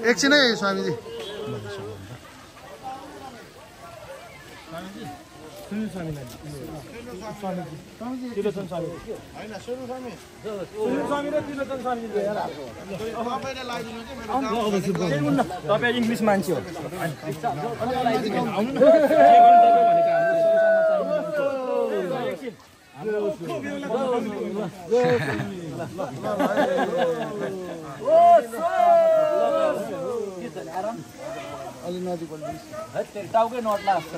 एकछिन है स्वामीजी तपाईँ इङ्ग्लिस मान्छे हो अलि नजिक टाउकै नट लाग्छ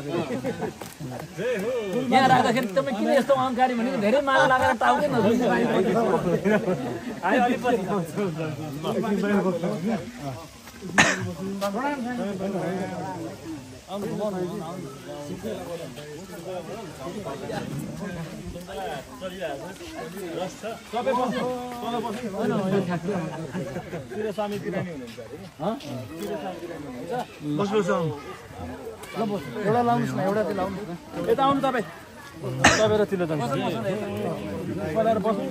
यहाँ राख्दाखेरि तपाईँ किन यस्तो अहङ्कारी भनेको धेरै माला लगाएर टाउकै नजुन्छ एउटा लाउनुहोस् न एउटा चाहिँ लाउनुहोस् न यता आउनु तपाईँ तपाईँ र तिलो जान्छ बस्नु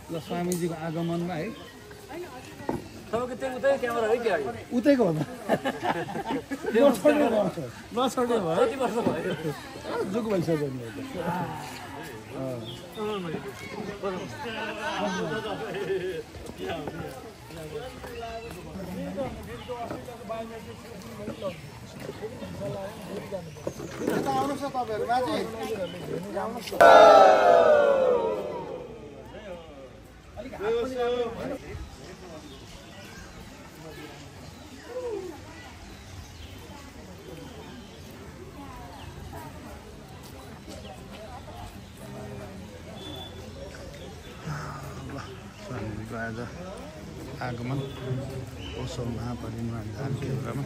ल स्वामीजीको आगमनमा है तपाईँको त्यो उतै क्यामेरा है क्या उतैको हो नछोड्ने भयो कति वर्ष भयो जुग भइसक्यो नि आउनुहोस् न तपाईँहरू माथि स्वामीजीको आज आगमन ओसो महापरिनिर्वाण धान केन्द्रमा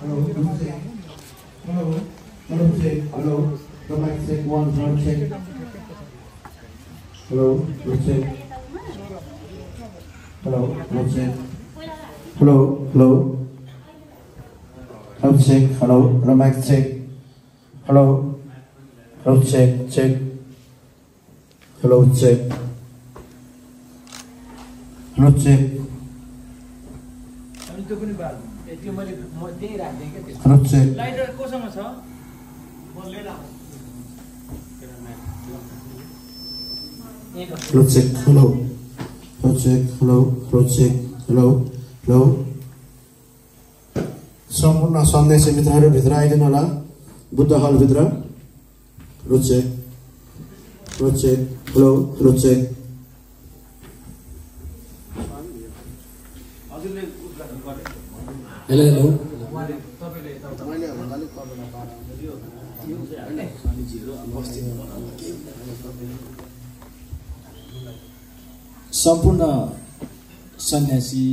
Hello, the mic check 1, sound check. Hello, check. Hello, check. Hello. Sound check. Hello, the mic check. Hello, check. Hello, check. Hello, check. त्यो मैले म त्यही राख्दिएँ क्या Hello, check. लाइटर कोसँग छ Hello, check. Hello, check. Hello. सम्पूर्ण सन्देशी मित्रहरू भित्र आइदिनु होला बुद्ध हल भित्र रोचेक हेलो रोचेक हेलो सम्पूर्ण सन्यासी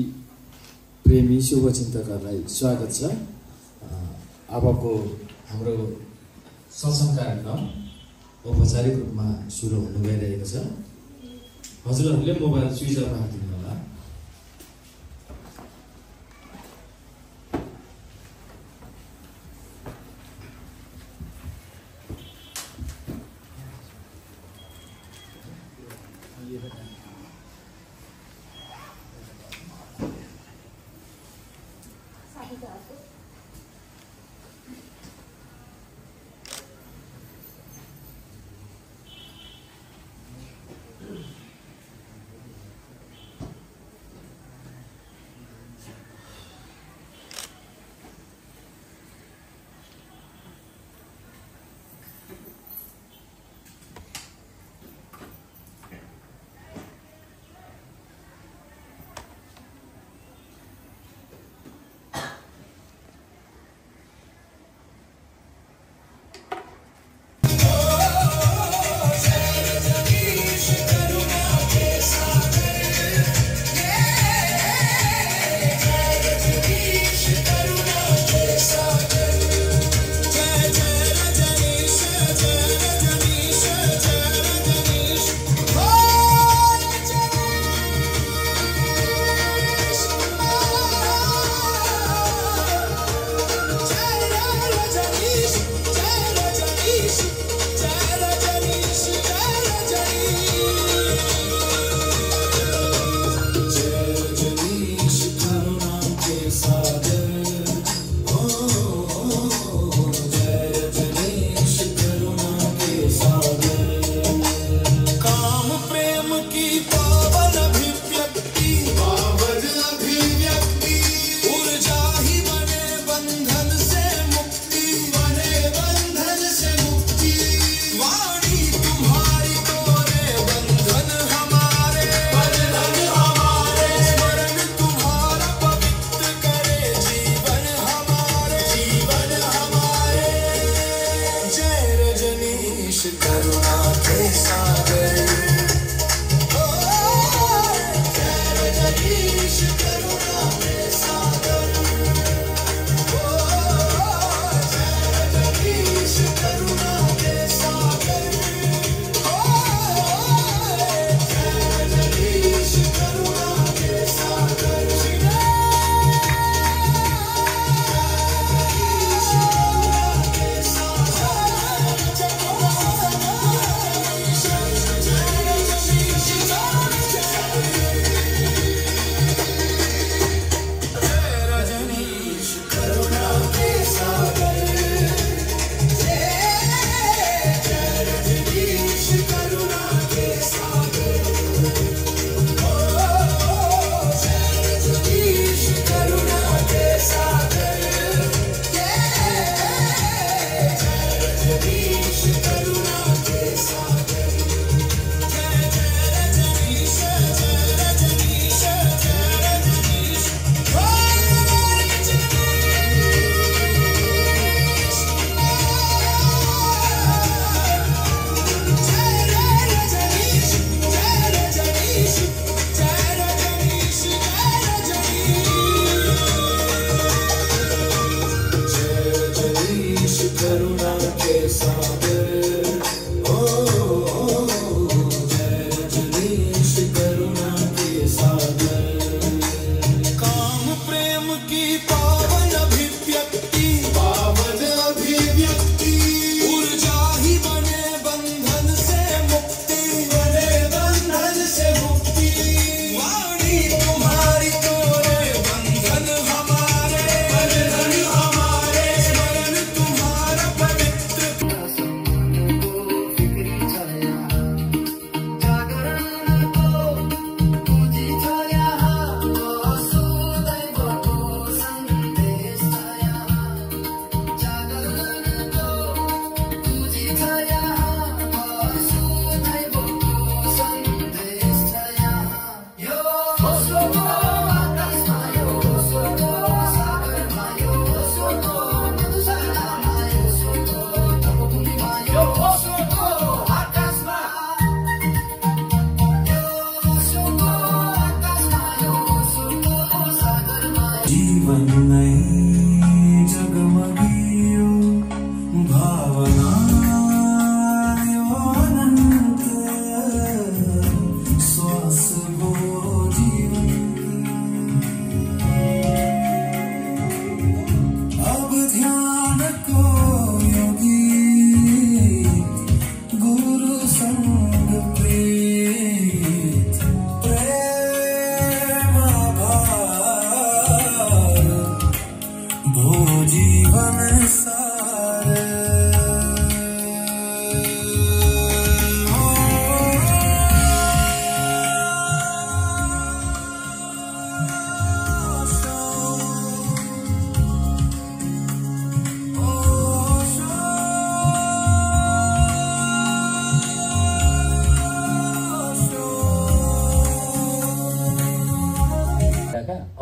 प्रेमी शुभचिन्तकहरूलाई स्वागत छ। अबको हाम्रो सत्सङ्ग कार्यक्रम औपचारिक रूपमा सुरु हुन गइरहेको छ। हजुरहरूले मोबाइल स्विच अफ राखिदिनु होला।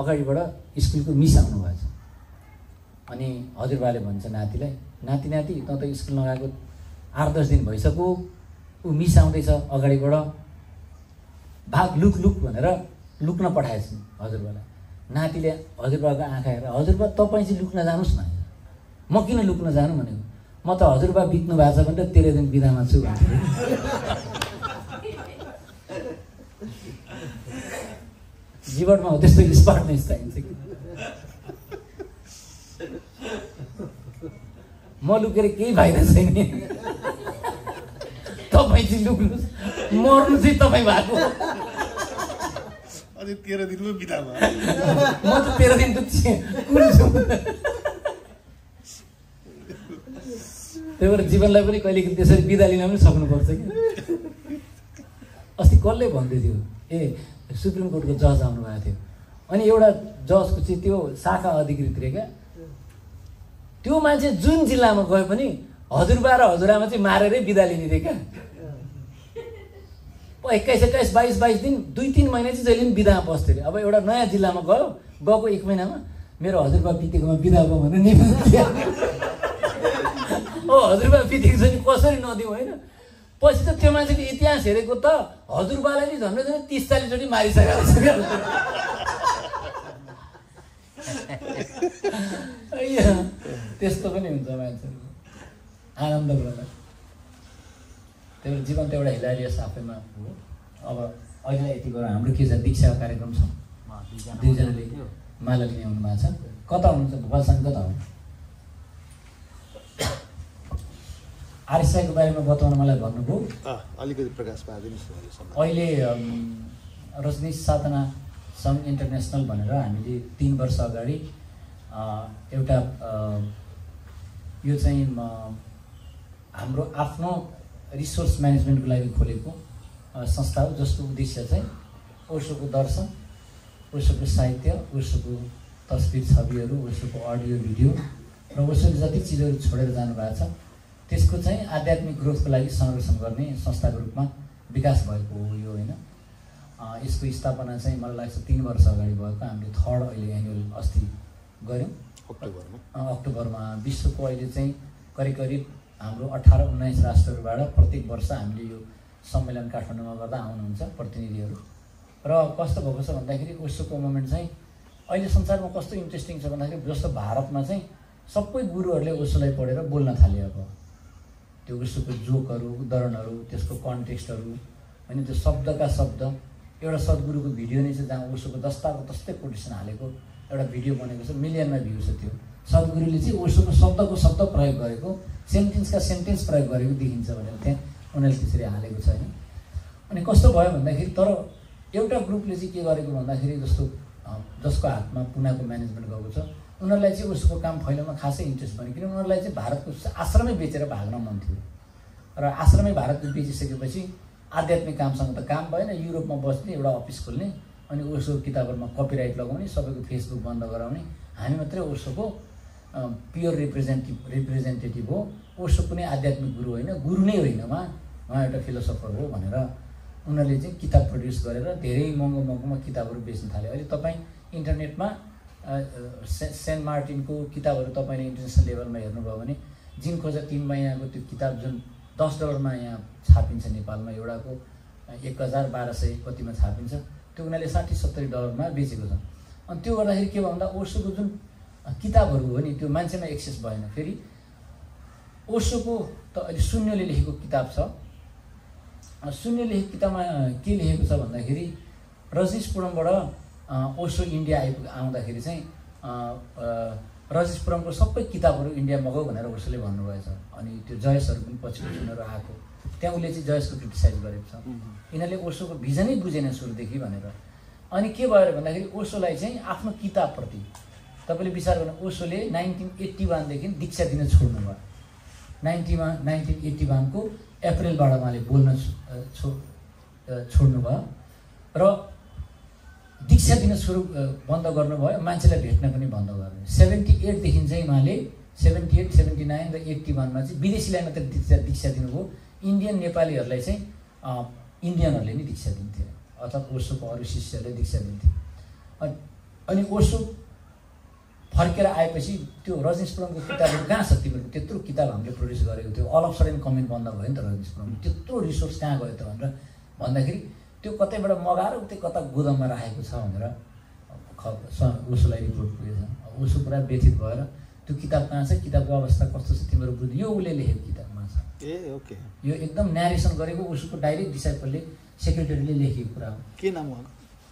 अगाडिबाट स्कुलको मिस आउनु भएछ। अनि हजुरबाले भन्छ नातिलाई, नाति नाति त त स्कुल नगएको 8-10 दिन भइसक्यो, ऊ मिस आउँदैछ अगाडिबाट, भाग लुक लुक भनेर लुक्न पठाएछ हजुरबालाई। नातिले हजुरबाको आँखा हेरेर, हजुरबा तपाईँ चाहिँ लुक्न जानुहोस् न, म किन लुक्न जानु भनेको, म त हजुरबा बित्नु भएको छ भनेर 13 दिन बिदामा छु भन्थ्यो। जीवनमा हो त्यस्तो स्मार्टनेस चाहिन्छ कि म लुकेर केही फाइदा छैन, तपाईँ चाहिँ लुक्नुहोस्, मर्नु चाहिँ तपाईँ भएको। अनि 13 दिनमा बिदा भयो। म त 13 दिन त कुल छु। त्यही भएर जीवनलाई पनि कहिलेकाहीँ त्यसरी बिदा लिन पनि सक्नुपर्छ कि। अस्ति कसले भन्दै थियो, ए सुप्रिम कोर्टको जज आउनुभएको थियो, अनि एउटा जजको चाहिँ त्यो शाखा अधिकृत रे क्या, त्यो मान्छे जुन जिल्लामा गए पनि हजुरबा र हजुरआमा चाहिँ मारेरै बिदा लिने रे क्या। 21, 22 दिन 2-3 महिना चाहिँ जहिले पनि बिदामा बस्थ्यो अरे। अब एउटा नयाँ जिल्लामा गएको 1 महिनामा मेरो हजुरबा बितेकोमा बिदा भयो भनेर निवेदन दियो। ओ हजुरबा बितेको छ नि कसरी नदिउँ होइन। पछि त त्यो मान्छेको इतिहास हेरेको त हजुरबालाई नि झन्डै झन्डै 30-40 चोटि मारिसकेको छ। त्यस्तो पनि हुन्छ मान्छेहरू, आनन्दको बेला। त्यही भएर जीवन त एउटा हिलारियस आफैमा हो। अब अहिले यति गरेर हाम्रो के छ, दीक्षा कार्यक्रम छ, 2 जनाले माला लिने आउनु भएको छ। कता हुनुहुन्छ, भोपालसँग कता हो? आरएसआईको बारेमा बताउन मलाई भन्नुभयो, अलिकति प्रकाश पारिदिनुहोस्। अहिले रजनीश साधना सङ्घ इन्टरनेसनल भनेर हामीले 3 वर्ष अगाडि एउटा यो चाहिँ हाम्रो आफ्नो रिसोर्स म्यानेजमेन्टको लागि खोलेको संस्था हो, जसको उद्देश्य चाहिँ ओशोको दर्शन, ओशोको साहित्य, ओशोको तस्बिर छविहरू, ओशोको अडियो भिडियो र ओशोले जति चिजहरू छोडेर जानुभएको छ त्यसको चाहिँ आध्यात्मिक ग्रोथको लागि संरक्षण गर्ने संस्थाको रूपमा विकास भएको हो यो होइन। यसको स्थापना चाहिँ मलाई लाग्छ 3 वर्ष अगाडि भएको। हामीले 3rd अहिले एनुअल अस्ति गऱ्यौँ अक्टोबरमा। विश्वको अहिले चाहिँ करिब हाम्रो 18-19 राष्ट्रहरूबाट प्रत्येक वर्ष हामीले यो सम्मेलन काठमाडौँमा गर्दा आउनुहुन्छ प्रतिनिधिहरू। र कस्तो भएको छ भन्दाखेरि ओशोको मुभमेन्ट चाहिँ अहिले संसारमा कस्तो इन्ट्रेस्टिङ छ भन्दाखेरि जस्तो भारतमा चाहिँ सबै गुरुहरूले ओशोलाई पढेर बोल्न थाले। अब त्यो ओशोको जोकहरू, उदाहरणहरू, त्यसको कन्टेक्स्टहरू होइन, त्यो शब्दका शब्द। एउटा सद्गुरुको भिडियो नै छ जहाँ ओशोको दस्ताको दस्तै कोटेसन हालेको एउटा भिडियो बनेको छ, मिलियनमा भ्यू छ। त्यो सद्गुरुले चाहिँ ओशोको शब्दको शब्द प्रयोग गरेको, सेन्टेन्सका सेन्टेन्स प्रयोग गरेको देखिन्छ भनेर त्यहाँ उनीहरूले त्यसरी हालेको छ होइन। अनि कस्तो भयो भन्दाखेरि तर एउटा ग्रुपले चाहिँ के गरेको भन्दाखेरि जसको हातमा पुनाको म्यानेजमेन्ट गएको छ उनीहरूलाई चाहिँ उसको काम फैलाउन खासै इन्ट्रेस्ट भयो, किनभने उनीहरूलाई चाहिँ भारतको आश्रमै बेचेर भाग्न मन थियो। र आश्रमै भारतको बेचिसकेपछि आध्यात्मिक कामसँग त काम भएन, युरोपमा बस्ने एउटा अफिस खोल्ने अनि ओशो किताबहरूमा कपिराइट लगाउने, सबैको फेसबुक बन्द गराउने, हामी मात्रै ओशोको प्योर रिप्रेजेन्टेटिभ हो, ओशो कुनै आध्यात्मिक गुरु होइन, गुरु नै होइन, उहाँ एउटा फिलोसफर हो भनेर उनीहरूले चाहिँ किताब प्रड्युस गरेर धेरै महँगोमा किताबहरू बेच्न थाले। अहिले तपाईँ इन्टरनेटमा सेन्ट मार्टिनको किताबहरू तपाईँले इन्टरनेसनल लेभलमा हेर्नुभयो भने जिन खोजा 3 महिनाको त्यो किताब जुन $10 यहाँ छापिन्छ नेपालमा, एउटाको 1000-1200 कतिमा छापिन्छ, त्यो उनीहरूले $60-70 बेचेको छ। अनि त्यो गर्दाखेरि के भयो भन्दा ओशोको जुन किताबहरू हो नि त्यो मान्छेमा एक्सेस भएन। फेरि ओशोको त अहिले शून्यले लेखेको किताब छ। शून्य लेखेको किताबमा के लेखेको छ भन्दाखेरि रजनीशपुरमबाट ओशो इन्डिया आउँदाखेरि चाहिँ रजनीशपुरमको सबै किताबहरू इन्डिया मगाऊ भनेर ओशोले भन्नुभएछ। अनि त्यो जयसहरू पनि पछि सुनेर आएको, त्यहाँ उसले चाहिँ जयसको क्रिटिसाइज गरेको छ। यिनीहरूले ओशोको भिजनै बुझेन सुरुदेखि भनेर। अनि के भयो भन्दाखेरि ओशोलाई चाहिँ आफ्नो किताबप्रति तपाईँले विचार गर्नु, ओशोले 1981देखि दीक्षा दिन छोड्नुभयो। 1981को अप्रिलबाट उहाँले बोल्न छोड्नुभयो र दीक्षा दिन बन्द गर्नुभयो, मान्छेलाई भेट्न पनि बन्द गर्नुभयो। 78देखि चाहिँ उहाँले 78, 79 र 81मा चाहिँ विदेशीलाई मात्रै दीक्षा दिनुभयो, इन्डियन नेपालीहरूलाई चाहिँ इन्डियनहरूले नै दीक्षा दिन्थे, अर्थात् ओशोको अरू शिष्यहरूले दीक्षा दिन्थे। अनि अनि ओशो फर्केर आएपछि त्यो रजनीशपुरमको किताबहरू कहाँ छ तिमीहरूको? त्यत्रो किताब हामीले प्रड्युस गरेको थियो, अल अफ सडन कमेन्ट बन्द भयो नि त रजनीशपुरम, त्यत्रो रिसोर्स कहाँ गयो त भनेर भन्दाखेरि त्यो कतैबाट मगाएर उतै कता गोदाममा राखेको छ भनेर ओशोलाई रिपोर्ट पुगेछ। ओशो पुरा व्यथित भएर त्यो किताब कहाँ छ, किताबको अवस्था कस्तो छ तिमीहरू बुझ्नु, यो उसले लेखेको किताबमा छ। ओके, यो एकदम न्यारेसन गरेको ओशोको डाइरेक्ट डिसाइपलले सेक्रेटरीले लेखेको कुरा हो। के नाम हो?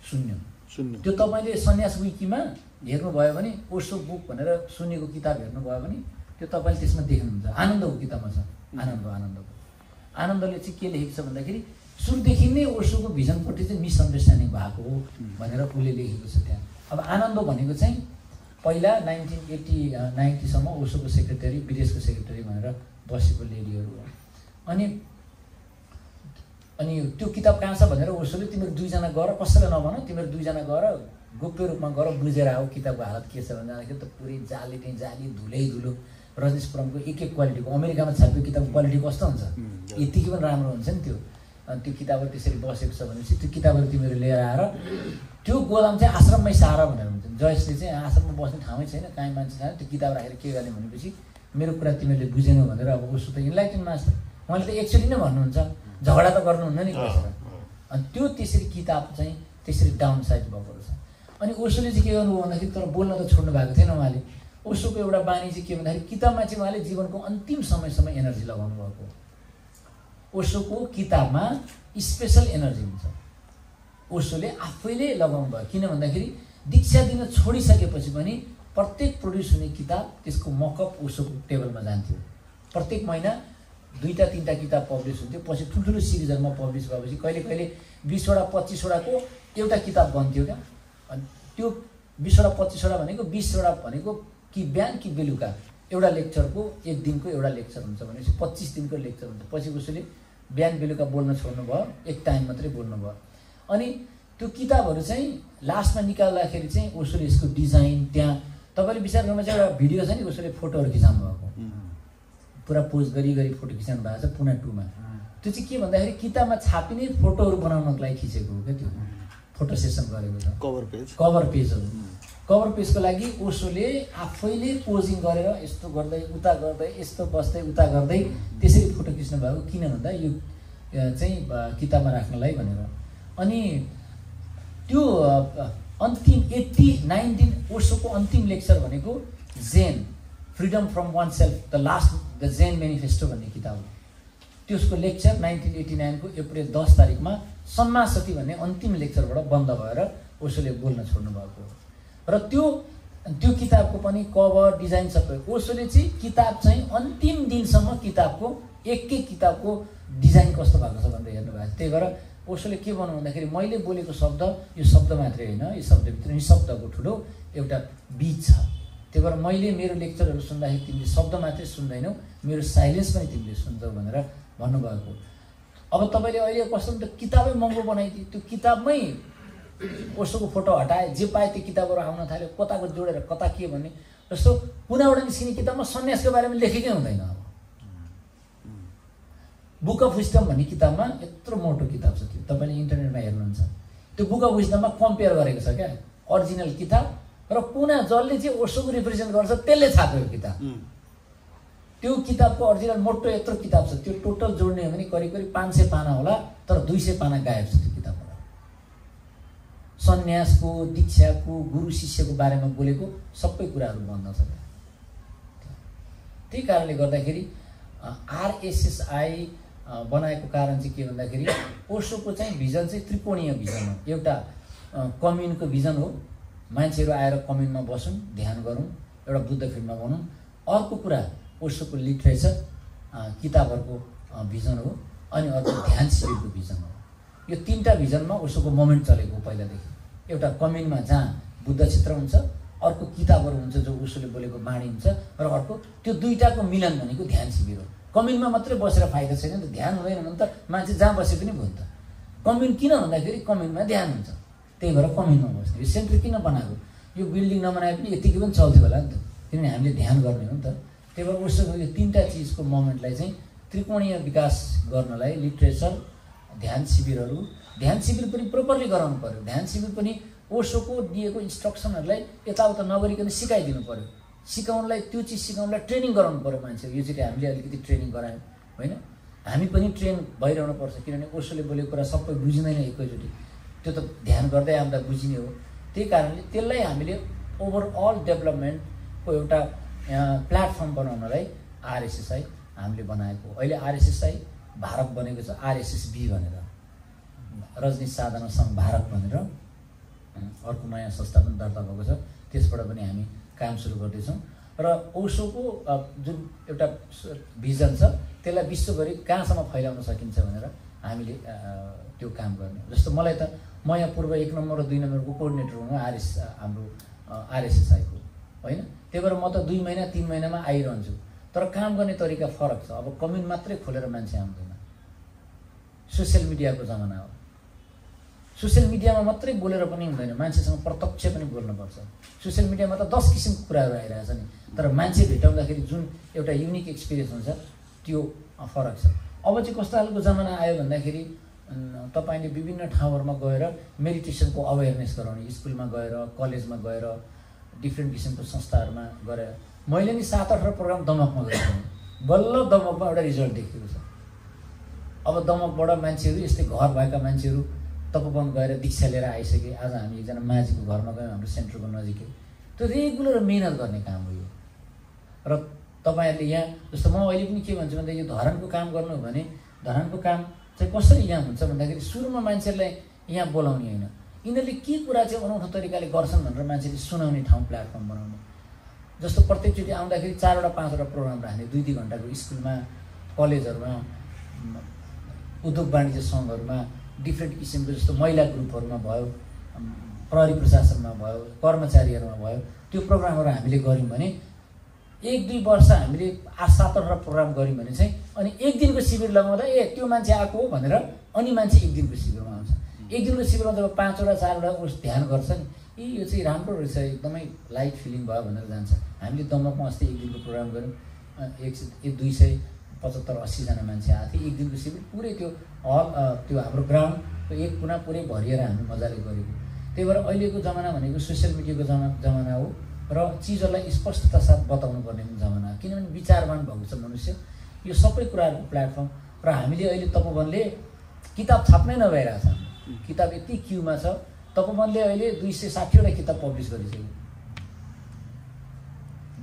शून्य। शून्य। त्यो तपाईँले सन्यास विकीमा हेर्नुभयो भने ओशो बुक भनेर सुन्नेको किताब हेर्नुभयो भने त्यो तपाईँले त्यसमा देख्नुहुन्छ। आनन्दको किताबमा छ, आनन्दको। आनन्दले चाहिँ के लेखेको छ भन्दाखेरि सुरुदेखि नै ओशोको भिजनपट्टि चाहिँ मिसअन्डरस्ट्यान्डिङ भएको हो भनेर उसले लेखेको छ त्यहाँ। अब आनन्द भनेको चाहिँ पहिला 1980-90सम्म ओशोको सेक्रेटरी, विदेशको सेक्रेटरी भनेर बसेको लेडीहरू हो। अनि त्यो किताब कहाँ छ भनेर ओशोले तिमीहरू दुईजना गएर, कसैलाई नभन, तिमीहरू दुईजना गएर गोप्य रूपमा गएर बुझेर आऊ किताबको हालत के छ भने जाँदाखेरि त पुरै जाली नै जाली, धुलै धुलो, रजनीशपुरमको एक क्वालिटीको। अमेरिकामा छापिएको किताबको क्वालिटी कस्तो हुन्छ, यतिकै पनि राम्रो हुन्छ नि त्यो। अनि त्यो किताबहरू त्यसरी बसेको छ भनेपछि त्यो किताबहरू तिमीहरू लिएर आएर त्यो गोदाम चाहिँ आश्रममै सारा भनेर हुन्छ। जयसले चाहिँ आश्रममा बस्ने ठाउँै छैन, कहीँ मान्छे छैन, त्यो किताब राखेर के गर्ने भनेपछि मेरो कुरा तिमीहरूले बुझेनौ भनेर अब ओशो त इन्लाइटेन मास्टर, उहाँले त एक्चुअली नै भन्नुहुन्छ, झगडा त गर्नुहुन्न नि बसेर। अनि त्यो त्यसरी किताब चाहिँ त्यसरी डाउन साइड भएको रहेछ। अनि ओशोले चाहिँ के गर्नुभयो भन्दाखेरि, तर बोल्न त छोड्नु भएको थिएन उहाँले। ओशोको एउटा बानी चाहिँ के भन्दाखेरि किताबमा चाहिँ उहाँले जीवनको अन्तिम समयसम्म एनर्जी लगाउनु भएको। ओशोको किताबमा स्पेसल एनर्जी हुन्छ, ओशोले आफैले लगाउनु भयो। किन भन्दाखेरि दीक्षा दिन छोडिसकेपछि पनि प्रत्येक प्रड्युस हुने किताब त्यसको मकअप ओशोको टेबलमा जान्थ्यो। प्रत्येक महिना 2-3 किताब पब्लिस हुन्थ्यो। पछि ठुल्ठुलो सिरिजहरूमा पब्लिस भएपछि कहिले कहिले 20-25वटाको एउटा किताब बन्थ्यो क्या। अनि त्यो 20-25वटा भनेको 20वटा भनेको कि बिहान कि बेलुका एउटा लेक्चरको, एक दिनको एउटा लेक्चर हुन्छ भनेपछि 25 दिनको लेक्चर हुन्छ। पछि उसले बिहान बेलुका बोल्न छोड्नु भयो, एक टाइम मात्रै बोल्नु भयो। अनि त्यो किताबहरू चाहिँ लास्टमा निकाल्दाखेरि चाहिँ उसले यसको डिजाइन, त्यहाँ तपाईँले विचार गर्नु चाहिँ एउटा भिडियो छ नि, उसले फोटोहरू खिचाउनु भएको, पुरा पोज गरी फोटो खिचाउनु भएको छ पुना 2 मा। त्यो चाहिँ के भन्दाखेरि किताबमा छापिने फोटोहरू बनाउनको लागि खिचेको हो क्या, त्यो फोटो सेसन गरेको छ। कभर पेजहरू, कभर पेजको लागि ओशोले आफैले पोजिङ गरेर यस्तो गर्दै उता गर्दै, यस्तो बस्दै उता गर्दै त्यसरी फोटो खिच्नु भएको। किन भन्दा यो चाहिँ किताबमा राख्नलाई भनेर। अनि त्यो अन्तिम 19 ओशोको अन्तिम लेक्चर भनेको Zen, freedom from one self, the Zen manifesto भन्ने किताब हो। त्यसको लेक्चर 1989 को अप्रिल 10 तारिकमा सम्मासती भन्ने अन्तिम लेक्चरबाट बन्द भएर ओशोले बोल्न छोड्नु भएको। र त्यो किताबको पनि कभर डिजाइन सबै ओशोले चाहिँ किताब चाहिँ अन्तिम दिनसम्म किताबको एक किताबको डिजाइन कस्तो भएको छ भनेर हेर्नु भएको। त्यही भएर ओशोले के भन्नु भन्दाखेरि मैले बोलेको शब्द यो शब्द मात्रै होइन, यो शब्दभित्र निशब्दको ठुलो एउटा बीज छ। त्यही भएर मैले मेरो लेक्चरहरू सुन्दाखेरि तिमीले शब्द मात्रै सुन्दैनौ, मेरो साइलेन्स पनि तिमीले सुन्छौ भनेर भन्नुभएको। अब तपाईँले अहिले कस्तो त किताबै महँगो बनाइदिए, त्यो किताबमै ओशोको फोटो हटाए, जे पाए त्यो किताबहरू आउन थाल्यो, कताको जोडेर कता के भन्ने। जस्तो पुनाबाट निस्किने किताबमा सन्यासको बारेमा लेखेकै हुँदैन। अब बुक अफ विजडम भन्ने किताबमा यत्रो मोटो किताब छ, त्यो तपाईँले इन्टरनेटमा हेर्नुहुन्छ। त्यो बुक अफ विजडममा कम्पेयर गरेको छ क्या अरिजिनल किताब र पुना जसले चाहिँ ओशोको रिप्रेजेन्ट गर्छ त्यसले छापेको किताब। त्यो किताबको अरिजिनल मोटो यत्रो किताब छ, त्यो टोटल जोड्ने हो भने करिब 500 पाना होला, तर 200 पाना गायब छ त्यो किताबबाट। सन्यासको, दीक्षाको, गुरु शिष्यको बारेमा बोलेको सबै कुराहरू बन्द छ। त्यही कारणले गर्दाखेरि आरएसएसआई बनाएको कारण चाहिँ के भन्दाखेरि ओशोको चाहिँ भिजन चाहिँ त्रिकोणीय भिजन हो। एउटा कम्युनको भिजन हो, मान्छेहरू आएर कम्युनमा बसौँ, ध्यान गरौँ, एउटा बुद्ध फिल्ममा भनौँ। अर्को कुरा ओशोको लिटरेचर किताबहरूको भिजन हो, अनि अर्को ध्यान शिविरको भिजन हो। यो 3टा भिजनमा ओशोको मोमेन्ट चलेको हो पहिलादेखि। एउटा कम्युनमा जहाँ बुद्ध चित्र हुन्छ, अर्को किताबहरू हुन्छ जो ओशोले बोलेको बाणी हुन्छ, र अर्को त्यो दुईटाको मिलन भनेको ध्यान शिविर हो। कम्युनमा मात्रै बसेर फाइदा छैन नि त, ध्यान हुँदैन भने त मान्छे जहाँ बसे पनि भयो नि त। कम्युन किन भन्दाखेरि कम्युनमा ध्यान हुन्छ, त्यही भएर कम्युनमा बस्ने। यो सेन्टर किन बनाएको, यो बिल्डिङ नबनाए पनि यतिकै पनि चल्थ्यो होला नि त, किनभने हामीले ध्यान गर्ने हो नि त। त्यही भएर ओशोको यो 3टा चिजको मोमेन्टलाई चाहिँ त्रिकोणीय विकास गर्नलाई लिटरेचर, ध्यान शिविर पनि प्रोपरली गराउनु पर्यो। ध्यान शिविर पनि ओशोको दिएको इन्स्ट्रक्सनहरूलाई यताउता नगरिकन सिकाइदिनु पर्यो। सिकाउनलाई त्यो चिज सिकाउनलाई ट्रेनिङ गराउनु पर्यो मान्छे। यो चाहिँ हामीले अलिकति ट्रेनिङ गरायौँ होइन। हामी पनि ट्रेन भइरहनु पर्छ, किनभने ओशोले बोलेको कुरा सबै बुझिँदैन एकैचोटि, त्यो त ध्यान गर्दै आउँदा बुझिने हो। त्यही कारणले त्यसलाई हामीले ओभरअल डेभलपमेन्टको एउटा प्लेटफर्म बनाउनलाई आरएसएसआई हामीले बनाएको। अहिले आरएसएसआई भारत बनेको छ, आरएसएसबी भनेर, रजनीश साधना सङ्घ भारत भनेर अर्को नयाँ संस्था पनि दर्ता भएको छ। त्यसबाट पनि हामी काम सुरु गर्दैछौँ र ओशोको जुन एउटा भिजन छ त्यसलाई विश्वभरि कहाँसम्म फैलाउन सकिन्छ भनेर हामीले त्यो काम गर्ने। जस्तो मलाई त म यहाँ पूर्व 1 नम्बर र 2 नम्बरको कोअर्डिनेटर हुनु हाम्रो आरएसएसआईको होइन। त्यही भएर म त 2 महिना 3 महिनामा आइरहन्छु, तर काम गर्ने तरिका फरक छ। अब कम्युन मात्रै खोलेर मान्छे आउँदैन, सोसियल मिडियाको जमाना हो। सोसियल मिडियामा मात्रै बोलेर पनि हुँदैन, मान्छेसँग प्रत्यक्ष पनि बोल्नुपर्छ। सोसियल मिडियामा त 10 किसिमको कुराहरू आइरहेछ नि, तर मान्छे भेटाउँदाखेरि जुन एउटा युनिक एक्सपिरियन्स हुन्छ त्यो फरक छ। अब चाहिँ कस्तो खालको जमाना आयो भन्दाखेरि तपाईँले विभिन्न ठाउँहरूमा गएर मेडिटेसनको अवेरनेस गराउने, स्कुलमा गएर, कलेजमा गएर, डिफ्रेन्ट किसिमको संस्थाहरूमा गएर। मैले नि 7-8 प्रोग्राम दमकमा गरेको, बल्ल दमकमा एउटा रिजल्ट देखिएको छ। अब दमकबाट मान्छेहरू यस्तै घर भएका मान्छेहरू तपोवन गएर दीक्षा लिएर आइसके। आज हामी एकजना माझीको घरमा गयौँ, हाम्रो सेन्टरको नजिकै। त्यो रेगुलर मिहिनेत गर्ने काम हो यो। र तपाईँहरूले यहाँ जस्तो म अहिले पनि के भन्छु भन्दा यो धरानको काम गर्नु हो भने धरानको काम चाहिँ कसरी यहाँ हुन्छ भन्दाखेरि सुरुमा मान्छेहरूलाई यहाँ बोलाउने होइन, यिनीहरूले के कुरा चाहिँ अनौठो तरिकाले गर्छन् भनेर मान्छेले सुनाउने ठाउँ प्लेटफर्म बनाउने। जस्तो प्रत्येकचोटि आउँदाखेरि 4वटा 5वटा प्रोग्राम राख्ने, 2-2 घन्टाको स्कुलमा, कलेजहरूमा, उद्योग वाणिज्य सङ्घहरूमा, डिफ्रेन्ट किसिमको जस्तो महिला ग्रुपहरूमा भयो, प्रहरी प्रशासनमा भयो, कर्मचारीहरूमा भयो, त्यो प्रोग्रामहरू हामीले गऱ्यौँ भने 1-2 वर्ष हामीले 8-7 प्रोग्राम गऱ्यौँ भने चाहिँ अनि 1 दिनको शिविर लगाउँदा त्यो मान्छे आएको हो भनेर अनि मान्छे 1 दिनको शिविरमा आउँछ। 1 दिनको शिविरमा जब 5वटा 4वटा उस ध्यान गर्छ नि, यो चाहिँ राम्रो रहेछ, एकदमै लाइट फिलिङ भयो भनेर जान्छ। हामीले दमकमा अस्ति 1 दिनको प्रोग्राम गऱ्यौँ, 275-80 जना मान्छे आएको थियो। 1 दिनको शिविर पुरै त्यो हल, त्यो हाम्रो ग्राउन्डको एक कुना पुरै भरिएर हामी मजाले गरेको। त्यही भएर अहिलेको जमाना भनेको सोसियल मिडियाको जमाना हो र चिजहरूलाई स्पष्टता साथ बताउनु पर्ने जमाना हो, किनभने विचारवान भएको छ मनुष्य। यो सबै कुराहरूको प्लेटफर्म र हामीले अहिले तपोवनले किताब छाप्नै नभइरहेछ, किताब यति क्युमा छ। तपोवनले अहिले 260वटा किताब पब्लिस गरिसक्यो।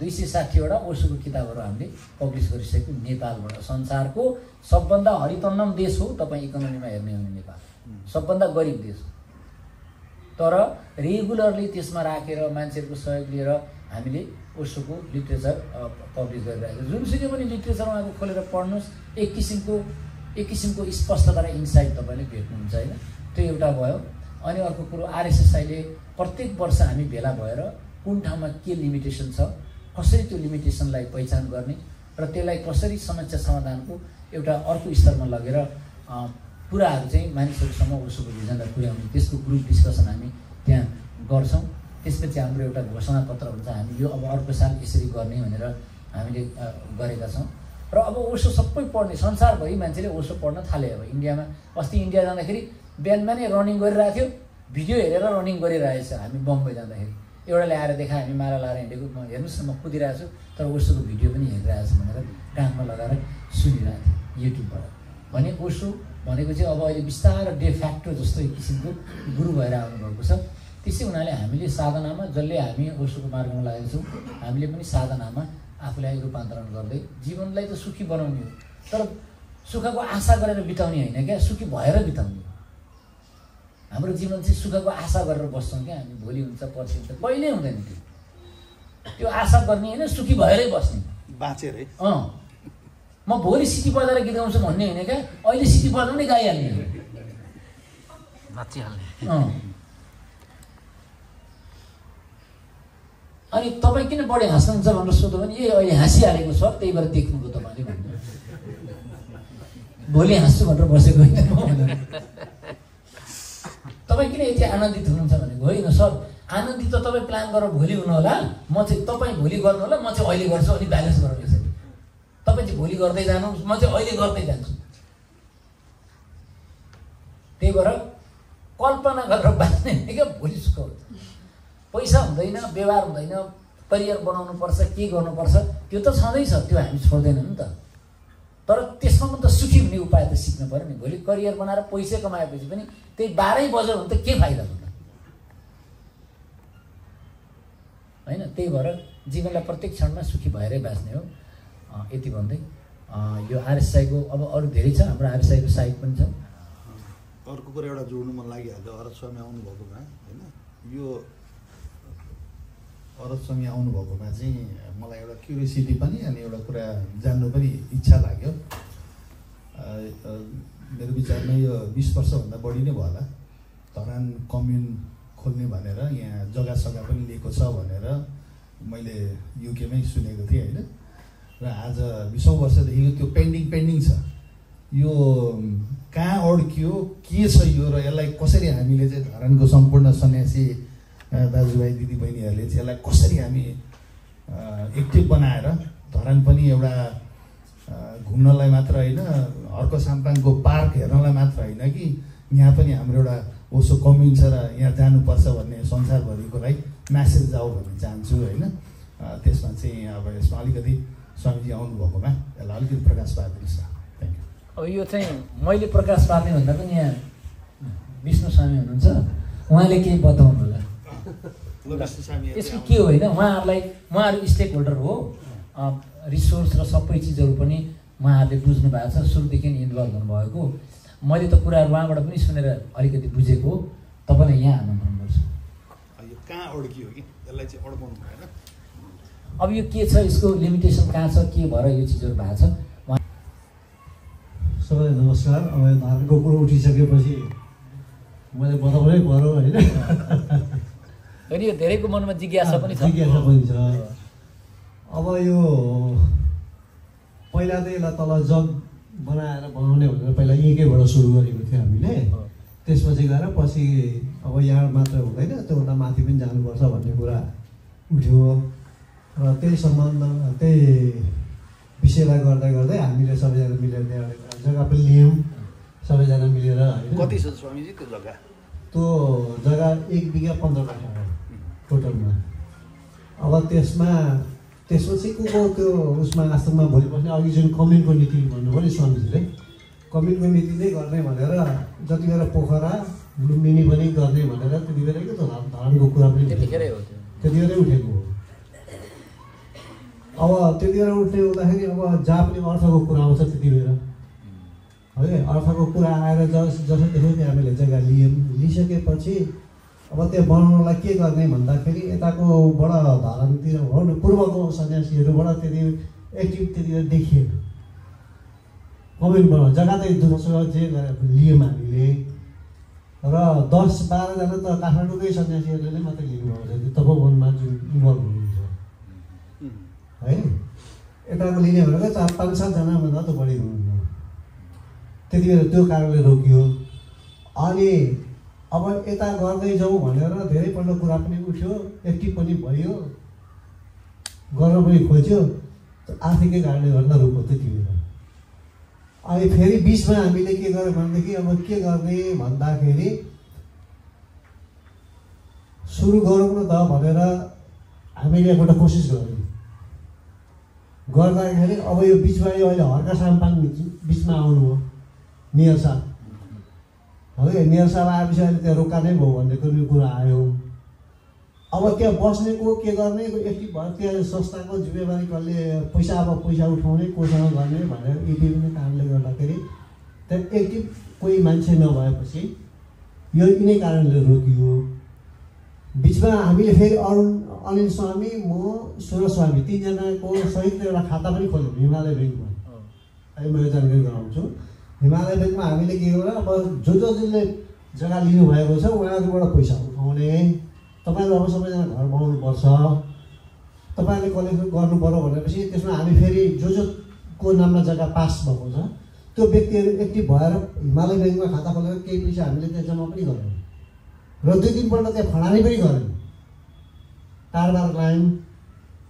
260वटा ओशोको किताबहरू हामीले पब्लिस गरिसक्यो नेपालबाट। संसारको सबभन्दा हरितन्नम देश हो तपाईँ इकोनोमीमा हेर्ने हो भने नेपाल, सबभन्दा गरिब देश हो। तर रेगुलरली त्यसमा राखेर मान्छेहरूको सहयोग लिएर हामीले ओशोको लिट्रेचर पब्लिस गरिरहेको छ। जुनसुकै पनि लिट्रेचर उहाँको खोलेर पढ्नुहोस्, एक किसिमको स्पष्टता र इन्साइट तपाईँले भेट्नुहुन्छ होइन। त्यो एउटा भयो। अनि अर्को कुरो आरएसएसआईले प्रत्येक वर्ष हामी भेला भएर कुन ठाउँमा के लिमिटेसन छ, कसरी त्यो लिमिटेसनलाई पहिचान गर्ने र त्यसलाई कसरी समस्या समाधानको एउटा अर्को स्तरमा लगेर कुराहरू चाहिँ मानिसहरूसम्म ओशोको भिजनलाई पुर्याउने, त्यसको ग्रुप डिस्कसन हामी त्यहाँ गर्छौँ। त्यसपछि हाम्रो एउटा घोषणापत्र हुन्छ, हामी यो अब अर्को साल यसरी गर्ने भनेर हामीले गरेका छौँ। र अब ओशो सबै पढ्ने, संसारभरि मान्छेले ओशो पढ्न थाले। अब इन्डियामा अस्ति इन्डिया जाँदाखेरि बिहानमा नै रनिङ गरिरहेको थियो, भिडियो हेरेर रनिङ गरिरहेछ। हामी बम्बई जाँदाखेरि एउटाले आएर देखायो, हामी माला लगाएर हिँडेको, हेर्नुहोस् न म कुदिरहेको छु तर ओशोको भिडियो पनि हेरिरहेको छु भनेर कानमा लगाएर सुनिरहेको थिएँ युट्युबबाट। भने ओशो भनेको चाहिँ अब अहिले बिस्तारै डे फ्याक्टो जस्तो एक किसिमको गुरु भएर आउनुभएको छ। त्यसै हुनाले हामीले साधनामा, जसले हामी ओशोको मार्गमा लागेका छौँ, हामीले पनि साधनामा आफूलाई रूपान्तरण गर्दै जीवनलाई त सुखी बनाउने हो, तर सुखको आशा गरेर बिताउने होइन क्या, सुखी भएर बिताउने हो। हाम्रो जीवन चाहिँ सुखको आशा गरेर बस्छौँ क्या हामी, भोलि हुन्छ पर्सि हुन्छ, कहिल्यै हुँदैन त्यो आशा गर्ने होइन, सुखी भएरै बस्ने बाँचेर। म भोलि सिटी बजाएर गीत गाउँछु भन्ने होइन क्या, अहिले सिटी बजाउनै गाइहाल्ने, नाचिहाल्ने। अनि तपाईँ किन बढी हाँस्नुहुन्छ भनेर सोध्यो भने अहिले हाँसिहालेको छ त्यही भएर देख्नुभयो तपाईँले भन्नु, भोलि हाँस्छु भनेर बसेको होइन म भनेर। तपाईँ किन यति आनन्दित हुनुहुन्छ भनेको होइन सर, आनन्दित त तपाईँ प्लान गरेर भोलि हुनु होला, म चाहिँ तपाईँ भोलि गर्नु होला, म चाहिँ अहिले गर्छु, अनि ब्यालेन्स गराउने छ। तपाईँ चाहिँ भोलि गर्दै जानु, म चाहिँ अहिले गर्दै जान्छु। त्यही भएर कल्पना गरेर बाँच्ने क्या भोलिसको पैसा हुँदैन, व्यवहार हुँदैन, करियर बनाउनुपर्छ, के गर्नुपर्छ त्यो त छँदैछ, त्यो हामी छोड्दैनौँ नि त। तर त्यसमा पनि त सुखी हुने उपाय त सिक्नु पऱ्यो नि। भोलि करियर बनाएर पैसा कमाएपछि पनि त्यही 12 बज्यो भने त के फाइदा हुन्छ होइन। त्यही भएर जीवनलाई प्रत्येक क्षणमा सुखी भएरै बाँच्ने हो। यति भन्दै यो आरएसआईको अब अरू धेरै छ, हाम्रो आरएसआईको साइट पनि छ। अर्को कुरा एउटा जोड्नु मन लागिहाल्यो, अरज स्वामी आउनुभएकोमा होइन, यो अरज स्वामी आउनुभएकोमा चाहिँ मलाई एउटा क्युरियोसिटी पनि अनि एउटा कुरा जान्नु पनि इच्छा लाग्यो। मेरो विचारमा यो 20 वर्षभन्दा बढी नै भयो होला धरान कम्युन खोल्ने भनेर, यहाँ जग्गा सग्गा पनि लिएको छ भनेर मैले युकेमै सुनेको थिएँ होइन। र आज 20औं वर्षदेखि त्यो पेन्डिङ छ। यो कहाँ अड्कियो, के छ यो, र यसलाई कसरी हामीले चाहिँ धरानको सम्पूर्ण सन्यासी दाजुभाइ दिदीबहिनीहरूले चाहिँ यसलाई कसरी हामी एक्टिभ बनाएर धरान पनि एउटा घुम्नलाई मात्र होइन, अर्को साम्पाङको पार्क हेर्नलाई मात्र होइन कि यहाँ पनि हाम्रो एउटा ओसो कम्युन छ र यहाँ जानुपर्छ भन्ने संसारभरिकोलाई म्यासेज जाऊ भन्ने चाहन्छु होइन। त्यसमा चाहिँ अब यसमा अलिकति स्वामीजी आउनुभएकोमा यसलाई अलिकति प्रकाश पारिदिनुहोस् न। Thank you. अब यो चाहिँ मैले प्रकाश पार्ने भन्दा पनि यहाँ विष्णु स्वामी हुनुहुन्छ, उहाँले केही बताउनु होला। यसको के हो होइन, उहाँहरू स्टेक होल्डर हो, रिसोर्स र सबै चिजहरू पनि उहाँहरूले बुझ्नु भएको छ, सुरुदेखि इन्भल्भ हुनुभएको। मैले त कुराहरू उहाँबाट पनि सुनेर अलिकति बुझेको, तपाईँलाई यहाँ आमन्त्रण गर्छु। यो कहाँ अड्कियो कि यसलाई चाहिँ अड्काउनु भएन। अब यो के छ, यसको लिमिटेसन कहाँ छ, के भएर यो चिजहरू भएको छ। सबैलाई नमस्कार। अब यो धर्मको कुरो उठिसकेपछि मैले बताउनै पर्यो होइन। यो धेरैको मनमा जिज्ञासा पनि छ। अब यो पहिला त यसलाई तल जग बनाउने भनेर पहिला यहीँकैबाट सुरु गरेको थियो हामीले। त्यसपछि गएर पछि अब यहाँ मात्र हुँदैन, त्योभन्दा माथि पनि जानुपर्छ भन्ने कुरा उठ्यो र त्यही सम्बन्ध त्यही विषयलाई गर्दै गर्दै हामीले सबैजना मिलेर जग्गा पनि लियौँ सबैजना मिलेर होइन। कति छ स्वामीजी त्यो जग्गा? त्यो जग्गा 1 बिघा 15 कठा हो टोटलमा। अब त्यसपछि को त्यो उसमा आश्रममा भोलि बस्ने अघि जुन कम्युनको नीति भन्नुभयो नि स्वामीजीले, कम्युनको नीति नै गर्ने भनेर जति बेला पोखरा लुम्बिनी पनि गर्ने भनेर त्यति बेलैको त धरानको कुरा पनि त्यतिखेरै उठेको हो। अब त्यति बेला उठ्ने हुँदाखेरि अब जहाँ पनि अर्थको कुरा आउँछ त्यति बेला है, अर्थको कुरा आएर जसो त्यसो हामीले जग्गा लिइसकेपछि अब त्यो बनाउनलाई के गर्ने भन्दाखेरि यताकोबाट धरानतिर हो न पूर्वको सन्यासीहरूबाट त्यति एक्टिभ त्यतिखेर देखिएन। कम्युन बनाउनु जग्गा त दुःख जे लियौँ हामीले र 10-12 जना त काठमाडौँकै सन्यासीहरूले नै मात्रै लिनुभएको छ, त्यो तपोवनमा जुन इन्भल्भ हुनुहुन्छ है। यताको लिने भनेको 4-5-7 जनाभन्दा त बढी हुनुहुन्न। त्यति बेला त्यो कारणले रोकियो। अनि अब यता गर्दै जाउँ भनेर धेरैपल्ट कुरा पनि उठ्यो, एक्टिभ पनि भयो, गर्न पनि खोज्यो, आर्थिकै कारणले गर्दा रोक्यो त्यति बेला। अनि फेरि बिचमा हामीले के गर्यो भनेदेखि अब के गर्ने भन्दाखेरि सुरु गरौँ न त भनेर हामीले एउटा कोसिस गऱ्यौँ। गर्दाखेरि अब यो बिचमा यो अहिले हर्का साम्पाङ बिचमा आउनुभयो मेयर साहब है। मेयर साहब आएपछि अहिले त्यहाँ रोका नै भयो भन्ने कुरा आयो। अब त्यहाँ बस्नेको के गर्ने एक्टिभ भयो, त्यहाँ संस्थाको जिम्मेवारी कसले पैसा उठाउने कोसँग गर्ने भनेर विभिन्न कारणले गर्दाखेरि त्यहाँ एक्टिभ कोही मान्छे नभएपछि यो यिनै कारणले रोकियो। बिचमा हामीले फेरि अनिल स्वामी, म, सुरज स्वामी 3 जनाको सहित एउटा खाता पनि खोल्यौँ हिमालय ब्याङ्कमा। अहिले मैले जानकारी गराउँछु। हिमालय ब्याङ्कमा हामीले के गर्यो, अब जसले जग्गा लिनुभएको छ उहाँहरूबाट पैसा उठाउने, तपाईँले अब सबैजना घर बनाउनुपर्छ, तपाईँले कलेक्सन गर्नु पऱ्यो भनेपछि त्यसमा हामी फेरि को नाममा जग्गा पास भएको छ त्यो व्यक्तिहरू एक्टिभ भएर हिमालय ब्याङ्कमा खाता खोलेर केही पैसा हामीले त्यहाँ जम्मा पनि गऱ्यौँ र 2-3 पल्ट त्यहाँ फडानी पनि गऱ्यौँ। तारबार लायौँ,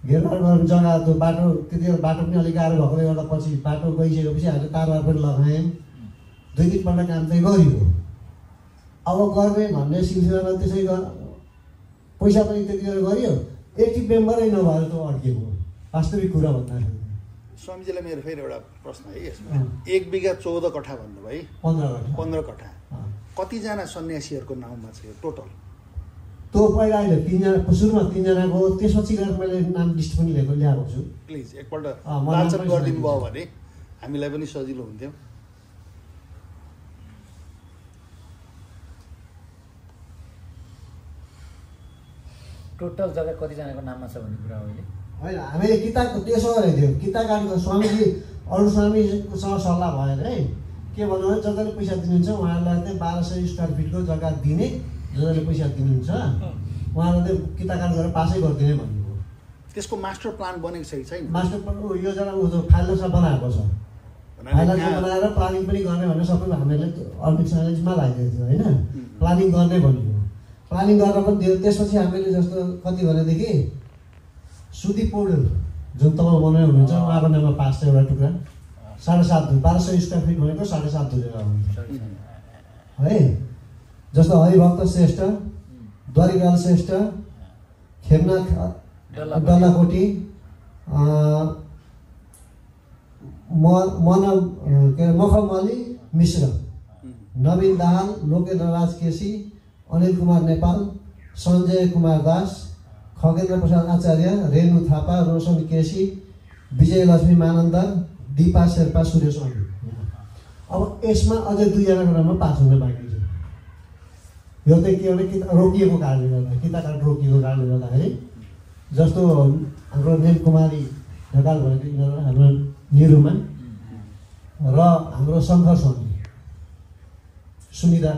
घेरबार गऱ्यौँ, जग्गा त्यो बाटो त्यतिखेर बाटो पनि अलिक गाह्रो भएकोले गर्दा पछि बाटो गइसकेपछि हामीले तारबार पनि लगायौँ। 2-3 पल्ट काम चाहिँ गरियो। अब गर्ने भन्ने सिलसिलामा त्यसै पैसा पनि त्यति गरियो, एक्टिभ मेम्बरै नभएर त अड्किएको हो वास्तविक कुरा भन्दाखेरि। स्वामीजीलाई मेरो फेरि एउटा प्रश्न है यसमा, 1 बिघा 14 कठा भन्नुभयो, 15 कठा, कतिजना सन्यासीहरूको नाउँमा छ यो टोटल? त्यो पहिला अहिले 3 जना, सुरुमा 3 जनाको, त्यसपछि गएर मैले नाम लिस्ट पनि ल्याएको छु। प्लिज एकपल्ट वाचन गरिदिनु भयो भने हामीलाई पनि सजिलो हुन्थ्यो। टोटल जग्गा कतिजनाको नाममा छ भन्ने कुरा हो होइन, हामीले किताबको त्यसो गरेको थियो। किताबको स्वामीजी अरू स्वामीसँग सल्लाह भएर है के भन्नु भने जसले पैसा दिनुहुन्छ उहाँहरूलाई चाहिँ 1200 स्क्वायर फिटको जग्गा दिने, जसले पैसा दिनुहुन्छ उहाँलाई चाहिँ किताकाट गरेर पासै गरिदिने भन्नुभयो। त्यसको मास्टर प्लान बनेको छ कि छैन? मास्टर प्लान योजना फाइलमा बनाएको छ, फाइलमा बनाएर प्लानिङ पनि गर्ने भनेर सबै हामीले अर्गनाइजमा लगाइदिएको थियो होइन। प्लानिङ गर्ने भन्यो, प्लानिङ गरेर पनि दियो। त्यसपछि हामीले जस्तो कति भनेदेखि सुदीप पौडेल जुन तपाईँ बनायो हुनुहुन्छ उहाँको नाममा पास छ एउटा टुक्रा, 7.5 1200 स्क्वायर फिट भनेको 7.5 जग्गा हुन्छ है। जस्तो हरिभक्त श्रेष्ठ, द्वारिकाल श्रेष्ठ, खेमनाथ डल्लाकोटी, मखमली मिश्र, नवीन दाहाल, लोकेन्द्र राज केसी, अनिल कुमार नेपाल, सञ्जय कुमार दास, खगेन्द्र प्रसाद आचार्य, रेणु थापा, रोशन केसी, विजय लक्ष्मी मानन्दर, दिपा शेर्पा, सुरेश अनु। अब यसमा अझै 2 जनाको नाममा पास हुन बाँकी छ। यो चाहिँ के भने रोकिएको कारणले गर्दा, किताकाट रोकिएको कारणले गर्दाखेरि जस्तो हाम्रो नील कुमारी ढकाल भनेको यिनीहरू हाम्रो निरुमा र हाम्रो शङ्कर स्वामी सुनिता,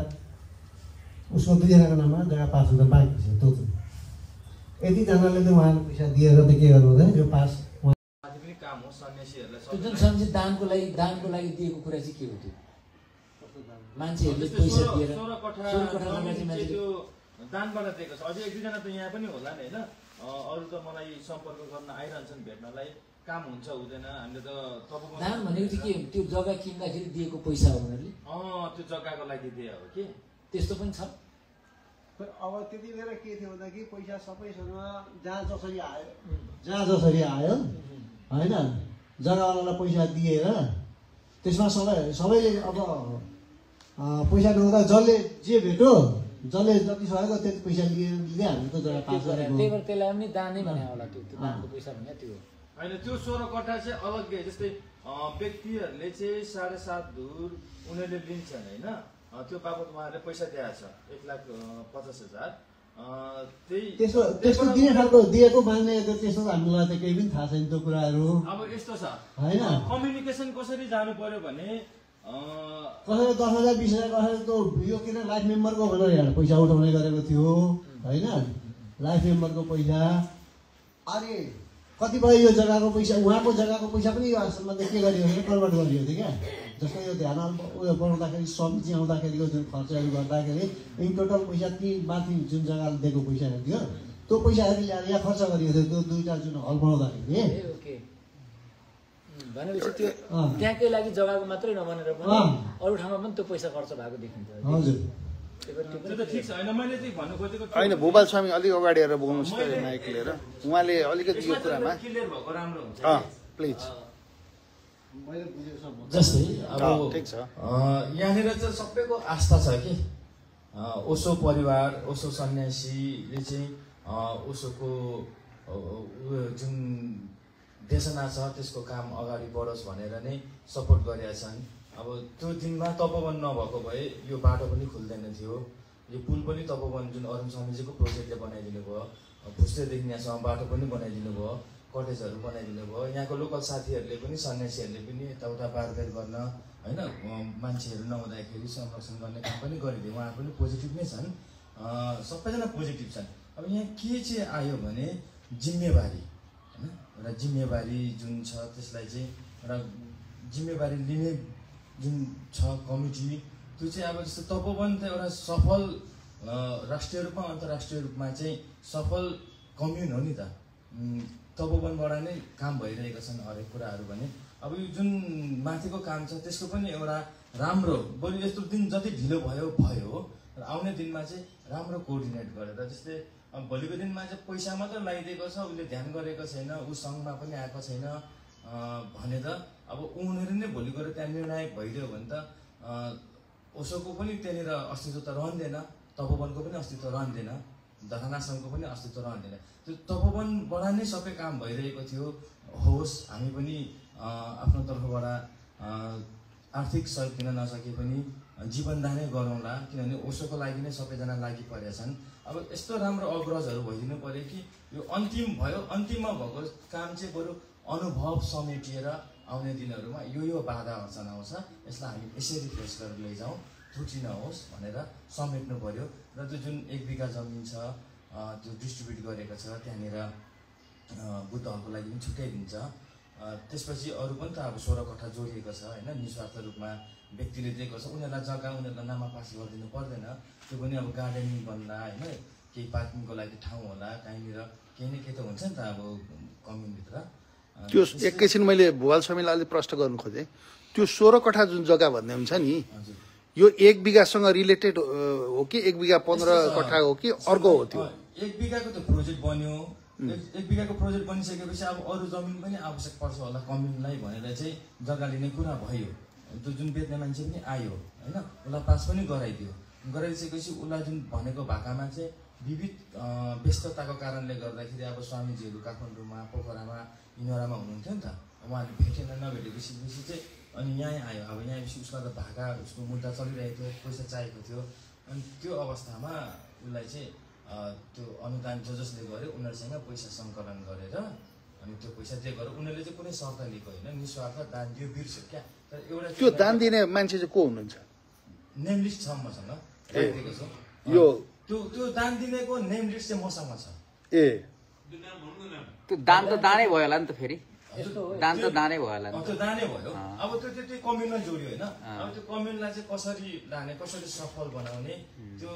उसको 2 जनाको नाममा जग्गा पास हुँदा बाँकी छ। त्यो यतिजनाले चाहिँ उहाँले पैसा दिएर त के गर्नु हुँदैन, यो पास काम हो सन्यासीहरूलाई। जुन सन्यासी दानको लागि दिएको कुरा चाहिँ के हो? त्यो मान्छेहरूले पैसा दिएर 16 कठा त्यो दानबाट दिएको छ। अझै 1-2 जना त यहाँ पनि होला नि होइन, अरू त मलाई सम्पर्क गर्न आइरहन्छन् भेट्नलाई, काम हुन्छ हुँदैन। हामीले त दान भनेको चाहिँ के, त्यो जग्गा किन्दाखेरि दिएको पैसा हो उनीहरूले? त्यो जग्गाको लागि दिए हो कि त्यस्तो पनि छ। अब त्यति बेला के थियो भन्दाखेरि पैसा सबैसँग जहाँ जसरी आयो होइन, जग्गावालालाई पैसा दिएर त्यसमा सबैले अब पैसा नहुँदा जसले जे भेट्यो, जसले जति सकेको त्यति पैसा लिँदै हामी त जग्गा पास गरेको। त्यही भएर त्यसलाई पनि दानै भने होला, त्यो दानको पैसा भने त्यो होइन। त्यो 16 कठा चाहिँ अलग्गै, जस्तै व्यक्तिहरूले चाहिँ 7.5 धुर उनीहरूले लिन्छन् होइन, त्यो बाबत उहाँहरूले पैसा दिएको छ 1,50,000। त्यस्तो दिने खालको दिएको मान्ने त्यस्तो हामीलाई त केही पनि थाहा छैन त्यो कुराहरू। अब यस्तो छ होइन, कम्युनिकेसन कसरी जानु पर्यो भने कसैले 10,000 20,000 कसैले त यो किन लाइफ मेम्बरको भनेर यहाँ पैसा उठाउने गरेको थियो होइन, लाइफ मेम्बरको पैसा। अनि कतिपय यो जग्गाको पैसा, उहाँको जग्गाको पैसा पनि यो आश्रममा के गरियो भने कन्भर्ट गरियो थियो क्या। जस्तो यो ध्यान उयो बनाउँदाखेरि सब्जी आउँदाखेरिको जुन खर्चहरू गर्दाखेरि इन टोटल पैसा ती माथि जुन जग्गाले दिएको पैसाहरू थियो त्यो पैसाहरू ल्याएर यहाँ खर्च गरिएको थियो। त्यो 2टा जुन हल बनाउँदाखेरि भनेपछि त्यो त्यहाँकै लागि जग्गाको मात्रै नबनेर पनि अरू ठाउँमा पनि त्यो पैसा खर्च भएको देखिन्छ। हजुर त्यो त ठिक छ होइन, मैले चाहिँ भन्नु खोजेको होइन भूपाल स्वामी अलिक अगाडि आएर बोल्नुहोस् त माइक लिएर, उहाँले अलिकति यो कुरामा क्लियर भएको राम्रो हुन्छ प्लिज। जस्तै अब ठिक छ, यहाँनिर चाहिँ सबैको आस्था छ कि ओशो परिवार, ओशो सन्यासीले चाहिँ ओशोको जुन देशना छ त्यसको काम अगाडि बढोस् भनेर नै सपोर्ट गरेका छन्। अब त्यो दिनमा तपोवन नभएको भए यो बाटो पनि खुल्दैन थियो, यो पुल पनि तपोवन जुन अरुण स्वामीजीको प्रोजेक्टले बनाइदिनु भयो, फुस्टेदेखि यहाँसम्म बाटो पनि बनाइदिनु भयो, कटेजहरू बनाइदिनु भयो। यहाँको लोकल साथीहरूले पनि सन्यासीहरूले पनि यताउता बारबेर गर्न होइन, मान्छेहरू नहुँदाखेरि संरक्षण गर्ने काम पनि गरिदियो। उहाँहरू पनि पोजिटिभ नै छन्, सबैजना पोजिटिभ छन्। अब यहाँ के चाहिँ आयो भने जिम्मेवारी होइन, एउटा जिम्मेवारी जुन छ त्यसलाई चाहिँ एउटा जिम्मेवारी लिने जुन छ कमिटी, त्यो चाहिँ अब जस्तो तपोवन त एउटा सफल राष्ट्रिय रूपमा अन्तर्राष्ट्रिय रूपमा चाहिँ सफल कम्युन हो नि त। तपोवनबाट नै काम भइरहेका छन् हरेक कुराहरू भने। अब यो जुन माथिको काम छ त्यसको पनि एउटा राम्रो, बरु यस्तो दिन जति ढिलो भयो र आउने दिनमा चाहिँ राम्रो कोअर्डिनेट गरेर जस्तै भोलिको दिनमा चाहिँ पैसा मात्र लगाइदिएको छ, उसले ध्यान गरेको छैन, ऊ सङ्घमा पनि आएको छैन भनेर अब उनीहरू नै भोलि गएर त्यहाँ निर्णायक भइदियो भने त ओसोको पनि त्यहाँनिर अस्तित्व त रहँदैन, तपोवनको पनि अस्तित्व रहँदैन, धराना सङ्घको पनि अस्तित्व रहँदैन। त्यो तपोवनबाट नै सबै काम भइरहेको थियो। होस् हामी पनि आफ्नो तर्फबाट आर्थिक सहयोग दिन नसके पनि जीवनदानै गरौँला, किनभने ओसोको लागि नै सबैजना लागि परेका छन्। अब यस्तो राम्रो अग्रजहरू भइदिनु पर्यो कि यो अन्तिम भयो, अन्तिममा भएको काम चाहिँ बरु अनुभव समेटिएर आउने दिनहरूमा यो बाधा अर्चन आउँछ, यसलाई हामी यसरी फेस गरेर लैजाउँ, त्रुटि नहोस् भनेर समेट्नु पर्यो। र त्यो जुन 1 बिघा जमिन छ त्यो डिस्ट्रिब्युट गरेको छ, त्यहाँनिर बुद्धहरूको लागि पनि छुट्टै दिन्छ। त्यसपछि अरू पनि त अब 16 कट्ठा जोडिएको छ होइन, निस्वार्थ रूपमा व्यक्तिले दिएको छ, उनीहरूलाई जग्गा उनीहरूलाई नाममा पास गरिदिनु पर्दैन। त्यो पनि अब गार्डनिङ बन्ला होइन, केही पार्किङको लागि ठाउँ होला, कहीँनिर केही न केही त हुन्छ नि त अब कम्युनभित्र। त्यो एकैछिन मैले भुवाल स्वामीलाई अलिक प्रश्न गर्नु खोजेँ, त्यो 16 कट्ठा जुन जग्गा भन्ने हुन्छ नि, यो 1 बिघासँग रिलेटेड हो कि 1 बिघा 15 कट्ठा हो कि अर्को हो? त्यो 1 बिघाको त प्रोजेक्ट बन्यो, 1 बिघाको प्रोजेक्ट बनिसकेपछि अब अरू जमिन पनि आवश्यक पर्छ होला कम्युनलाई भनेर चाहिँ जग्गा लिने कुरा भयो। त्यो जुन बेच्ने मान्छे पनि आयो होइन, उसलाई पास पनि गराइदियो, गराइसकेपछि उसलाई जुन भनेको भाकामा चाहिँ विविध व्यस्तताको कारणले गर्दाखेरि अब स्वामीजीहरू काठमाडौँमा, पोखरामा, इनोरामा हुनुहुन्थ्यो नि त, उहाँले भेटेन, नभेटेपछि चाहिँ अनि यहाँ आयो। अब यहाँ आएपछि उसलाई त भाका उसको मुद्दा चलिरहेको थियो, पैसा चाहिएको थियो, अनि त्यो अवस्थामा उसलाई चाहिँ त्यो अनुदान जसले गर्यो उनीहरूसँग पैसा सङ्कलन गरेर अनि त्यो पैसा दिएको, उनीहरूले चाहिँ कुनै शर्त लिएको होइन, निस्वार्थ दान दियो, बिर्स्यो क्या। तर एउटा त्यो दान दिने मान्छे चाहिँ को हुनुहुन्छ? नेम लिस्ट छ मसँग, राखिदिएको छु। यो त्यो दान दिनेको नेम लिस्ट चाहिँ मसँग छ। त्यो दान त दानै भयो होला नि त, फेरि दान त दानै भयो होला नि। त्यो दानै भयो। अब त्यो कम्युनमा जोड्यो होइन। अब त्यो कम्युनलाई चाहिँ कसरी लाने, कसरी सफल बनाउने, त्यो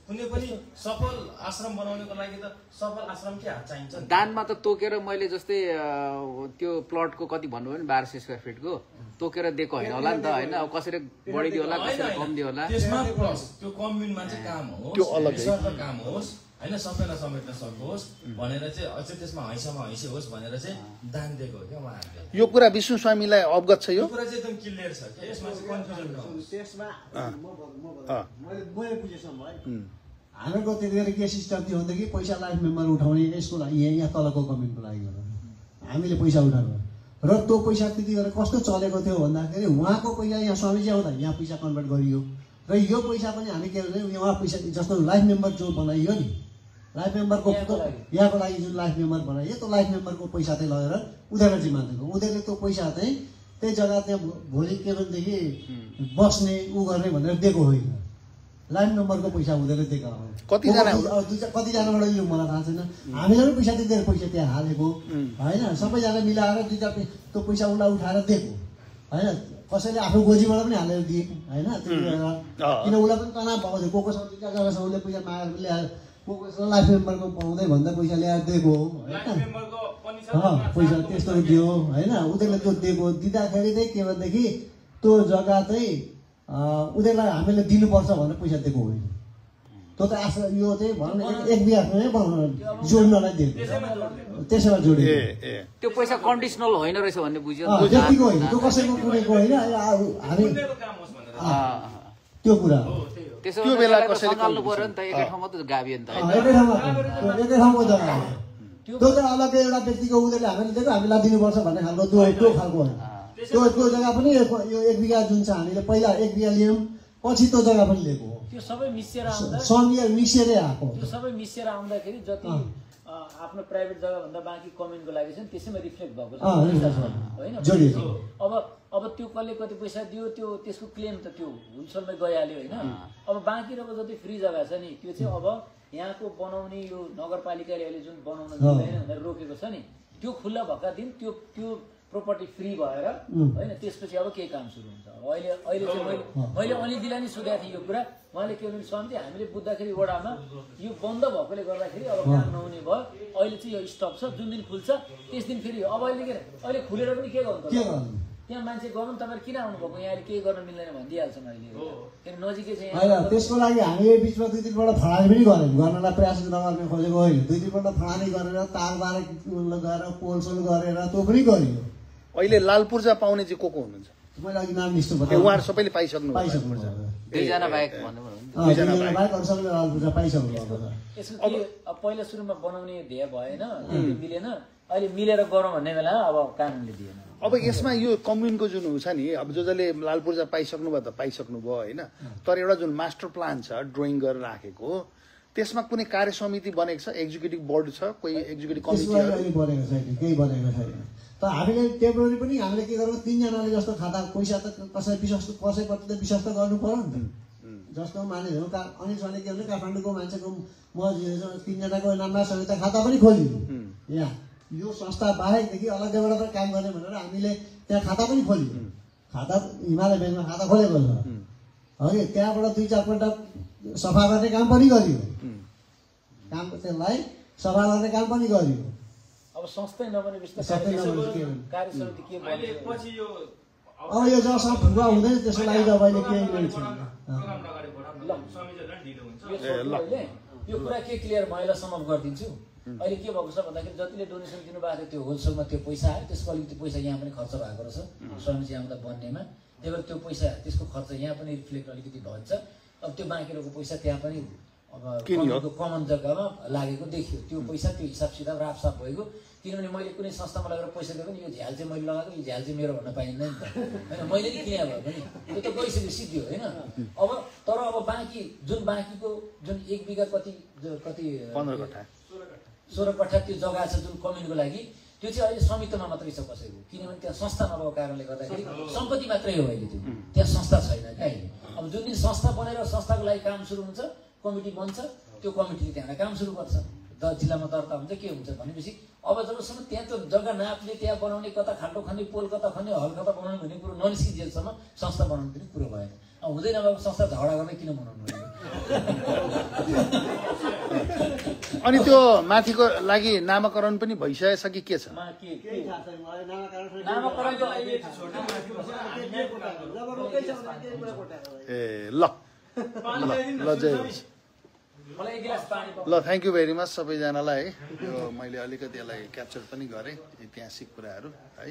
कुनै पनि सफल आश्रम बनाउनको लागि त सफल आश्रमकै हात चाहिन्छ। दानमा त तोकेर मैले जस्तै त्यो प्लटको कति भन्नुभयो नि 1200 स्क्वायर फिटको तोकेर दिएको होइन होला नि त होइन, अब कसरी बढिदियो होला, कसरी कम दियो होला। त्यसमा प्लस त्यो कम्युनमा चाहिँ काम होस्, त्यो अलग काम होस् होइन, सबैलाई समेट्न सकोस् भनेर चाहिँ अझै त्यसमा हैसमा हैसे होस् भनेर चाहिँ दान दिएको हो क्या उहाँहरूले। यो कुरा विष्णु स्वामीलाई अवगत छ? यो कुरा चाहिँ एकदम क्लियर छ कि यसमा चाहिँ कन्फ्युजन नहोस्। त्यसमा मैले बुझेसम्म है, हामीहरूको त्यतिखेर के सिस्टम थियो भनेदेखि पैसा लाइफ मेम्बर उठाउने यसको लागि यहाँ तलको कम्युनको लागि हामीले पैसा उठाएको र त्यो पैसा त्यतिखेर कस्तो चलेको थियो भन्दाखेरि उहाँको पैसा यहाँ स्वामीजी आउँदा यहाँ पैसा कन्भर्ट गरियो र यो पैसा पनि हामी के भन्छ उहाँ पैसा जस्तो लाइफ मेम्बर जो बनाइयो नि, लाइफ मेम्बरको यहाँको लागि जुन लाइफ मेम्बर बनाइयो त्यो लाइफ मेम्बरको पैसा चाहिँ लगेर उनीहरूलाई जिम्मा दिएको, उनीहरूले त्यो पैसा चाहिँ त्यही जग्गा त्यहाँ भोलि के भनेदेखि बस्ने ऊ गर्ने भनेर दिएको होइन, लाइफ मेम्बरको पैसा उनीहरूले दिएको हो। कतिजनाबाट यो मलाई थाहा छैन, हामीले पनि पैसा दिँदै पैसा त्यहाँ हालेको होइन, सबैजना मिलाएर 2-4 त्यो पैसा उसलाई उठाएर दिएको होइन, कसैले आफ्नो गोजीबाट पनि हालेर दिए होइन, किन उसलाई पनि तनाव भएको थियो, कोसँग 2-4 जग्गासँग उसले पैसा मागेर ल्याएर को लाइफ मेम्बरको पाउँदै भन्दा पैसा ल्याएर दिएको होइन, पैसा त्यस्तो दियो होइन, उनीहरूले त्यो दिएको दिँदाखेरि चाहिँ के भनेदेखि त्यो जग्गा चाहिँ उनीहरूलाई हामीले दिनुपर्छ भनेर पैसा दिएको होइन, त्यो त यो चाहिँ भनौँ न 1 बिघामै जोड्नलाई दिएको, त्यसैमा जोडियो। त्यो पैसा कन्डिसनल होइन रहेछ भन्ने बुझ्यो, त्यतिको होइन, त्यो कसैको कुनैको होइन, हामी त्यो कुरा हो। त्यो बेला कसैले सङ्घाल्नु पर्यो नि त, एकै ठाउँमा त गाभियो नि त, एकै ठाउँको जग्गा हो त्यो त अलग्गै एउटा व्यक्तिको उनीहरूले हामीले दिएको हामीलाई दिनुपर्छ भन्ने खालको त्यो खालको होइन, त्यो जग्गा पनि यो 1 बिघा जुन छ हामीले पहिला 1 बिघा लियौँ पछि त्यो जग्गा पनि लिएको हो, त्यो सबै मिसिएर आउँदा सङ्घीय मिसिएरै आएको, त्यो सबै मिसिएर आउँदाखेरि जति आफ्नो प्राइभेट जग्गा भन्दा बाँकी कम्युनको लागि छ नि त्यसैमा रिफ्लेक्ट भएको छ होइन। अब त्यो कसले कति पैसा दियो त्यो त्यसको क्लेम त त्यो हुलसम्मै गइहाल्यो होइन। अब बाँकी रहेको जति फ्री जग्गा छ नि त्यो चाहिँ अब यहाँको बनाउने यो नगरपालिकाले अहिले जुन बनाउन दिँदैन भनेर रोकेको छ नि, त्यो खुल्ला भएका दिन त्यो प्रोपर्टी फ्री भएर होइन, त्यसपछि अब केही काम सुरु हुन्छ। अहिले चाहिँ मैले अनिल दिलाई नि सोधेको थिएँ यो कुरा, उहाँले के भन्नु स्वामी हामीले बुझ्दाखेरि वडामा यो बन्द भएकोले गर्दाखेरि अब काम नहुने भयो, अहिले चाहिँ यो स्टप छ, जुन दिन खुल्छ त्यस दिन फेरि अब अहिले खुलेर पनि के गर्नु त्यहाँ मान्छे गर्नु तपाईँले किन आउनुभएको यहाँले केही गर्न मिल्दैन भनिदिइहाल्छन् अहिले किन नजिकै चाहिँ होइन त्यसको लागि हामी बिचमा 2-3 पल्ट थडानी पनि गरेन गर्नलाई प्रयास नगर्ने खोजेको होइन 2-3 पल्ट थडानी गरेर तारबार गएर पोलसोल गरेर त्यो पनि गरियो अहिले लाल पूर्जा पाउने चाहिँ को हुनुहुन्छ मैले अघि नाम लिस्ट उहाँहरू सबैले पाइसक्नु दुईजना बाहेक भन्नु बाहेक अरू सबैले लाल पूर्जा पाइसक्नु भएको छ यसको के अब पहिला सुरुमा बनाउने ध्येय भएन मिलेन अहिले मिलेर गरौँ भन्ने बेला अब कानुनले दिएन अब यसमा यो कम्युनको जुन हुन्छ नि अब जसले लाल पूर्जा पाइसक्नु भयो त पाइसक्नु भयो होइन तर एउटा जुन मास्टर प्लान छ ड्रइङ गरेर राखेको त्यसमा कुनै कार्य समिति बनेको छ एक्जिक्युटिभ बोर्ड छ कोही एक्जिक्युटिभ कमिटी बनेको छैन केही बनेको छैन त हामीले टेम्पोररी पनि हामीले के गर्नु 3 जनाले जस्तो खाता पैसा त कसैप्रति त विश्वास त गर्नु पर्यो नि त जस्तो मानिसहरू अनिल सरले के भने काठमाडौँको मान्छेको म 3 जनाको नाममा संयुक्त खाता पनि खोलियो यहाँ यो संस्था बाहेकदेखि अलग्गैबाट पनि काम गर्ने भनेर हामीले त्यहाँ खाता पनि खोलियो खाता हिमालय ब्याङ्कमा खाता खोलेको छ है त्यहाँबाट 2-4 पल्ट सफा गर्ने काम पनि गरियो काम त्यसलाई सफा गर्ने काम पनि गरियो अब संस्थै नबनेपछि त कार्य समिति के अहिले पछि यो अब यो जसमा फुवा हुँदैन त्यसको लागि त अहिले केही नै छैन यो कुरा के क्लियर मैले समअप गरिदिन्छु अहिले के भएको छ भन्दाखेरि जतिले डोनेसन दिनुभएको थियो त्यो होलसेलमा त्यो पैसा आयो त्यसको अलिकति पैसा यहाँ पनि खर्च भएको रहेछ स्वामीजी आउँदा बन्नेमा त्यही भएर त्यो पैसा त्यसको खर्च यहाँ पनि रिफ्लेक्ट अलिकति भन्छ अब त्यो बाँकी रहेको पैसा त्यहाँ पनि अब कमन जग्गामा लागेको देखियो त्यो पैसा त्यो हिसाब सिताब रापसाप भएको किनभने मैले कुनै संस्थामा लगेर पैसा दियो भने यो झ्याल चाहिँ मैले लगाएको यो झ्याल चाहिँ मेरो भन्न पाइँदैन नि त होइन मैले नि किने भयो भने त्यो त गइसक्यो सिद्धियो होइन अब तर अब बाँकी बाँकीको जुन 1 बिघा कति 16 कट्ठा त्यो जग्गा छ जुन कम्युनको लागि त्यो चाहिँ अहिले स्वामित्वमा मात्रै छ कसैको किनभने त्यहाँ संस्था नभएको कारणले गर्दाखेरि सम्पत्ति मात्रै हो अहिले त्यो त्यहाँ संस्था छैन क्या अहिले अब जुन दिन संस्था बनेर संस्थाको लागि काम सुरु हुन्छ कमिटी बन्छ त्यो कमिटीले त्यहाँ काम सुरु गर्छ जिल्लामा दर्ता हुन्छ के हुन्छ भनेपछि अब जबसम्म त्यहाँ त्यो जग्गा नाप्ने त्यहाँ बनाउने कता खाल्टो खन्ने पोल कता खन्ने हल कता बनाउने भन्ने कुरो ननिस्किजेलसम्म संस्था बनाउनु पनि कुरो भएन अब हुँदैन अब संस्था झगडा गर्ने किन बनाउनु अनि त्यो माथिको लागि नामाकरण पनि भइसकेछ कि के छ ए ल जय ल थ्याङ्क यू भेरी मच सबैजनालाई है यो मैले अलिकति यसलाई क्याप्चर पनि गरेँ ऐतिहासिक कुराहरू है